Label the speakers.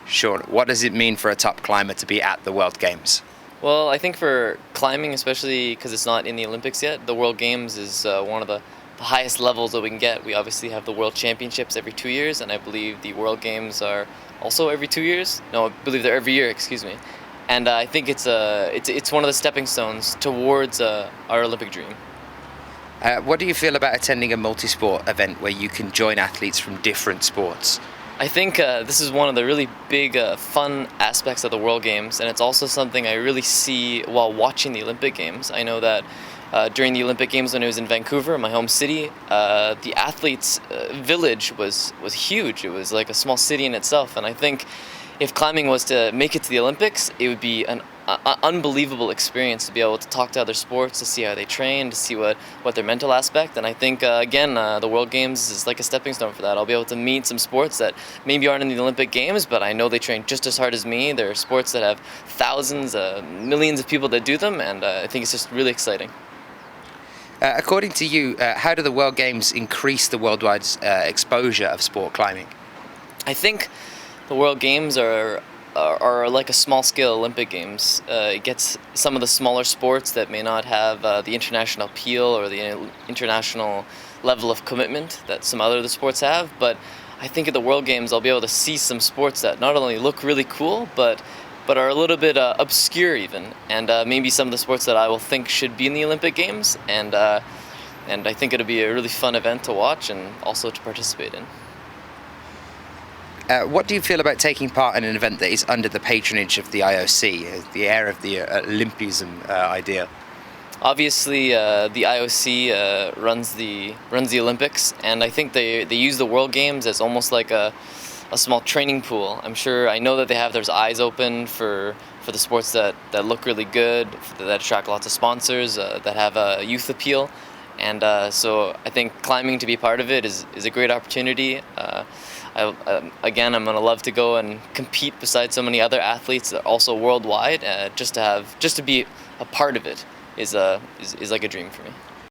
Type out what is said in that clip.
Speaker 1: Sean, what does it mean for a top climber to be at the World Games?
Speaker 2: Well, I think for climbing, especially because it's not in the Olympics yet, the World Games is one of the highest levels that we can get. We obviously have the World Championships every 2 years, and I believe the World Games are also every 2 years. No, I believe they're every year. Excuse me. And I think it's one of the stepping stones towards our Olympic dream.
Speaker 1: What do you feel about attending a multisport event where you can join athletes from different sports?
Speaker 2: I think this is one of the really big fun aspects of the World Games, and it's also something I really see while watching the Olympic Games. I know that during the Olympic Games when I was in Vancouver, my home city, the athletes' village was huge. It was like a small city in itself, and I think if climbing was to make it to the Olympics, it would be an unbelievable experience to be able to talk to other sports, to see how they train, to see what their mental aspect. And I think again the World Games is like a stepping stone for that. I'll be able to meet some sports that maybe aren't in the Olympic Games, but I know they train just as hard as me. There are sports that have thousands, millions of people that do them, and I think it's just really exciting.
Speaker 1: According to you, how do the World Games increase the worldwide exposure of sport climbing?
Speaker 2: I think the World Games are like a small-scale Olympic Games. It gets some of the smaller sports that may not have the international appeal or the international level of commitment that some other sports have. But I think at the World Games, I'll be able to see some sports that not only look really cool, but are a little bit obscure even, and maybe some of the sports that I will think should be in the Olympic Games. And I think it'll be a really fun event to watch and also to participate in.
Speaker 1: What do you feel about taking part in an event that is under the patronage of the IOC, the heir of the Olympism idea?
Speaker 2: Obviously, the IOC runs the Olympics, and I think they use the World Games as almost like a small training pool. I know that they have their eyes open for the sports that look really good, that attract lots of sponsors, that have a youth appeal. And so I think climbing to be part of it is a great opportunity. Again, I'm gonna love to go and compete beside so many other athletes, also worldwide. Just to be a part of it is like a dream for me.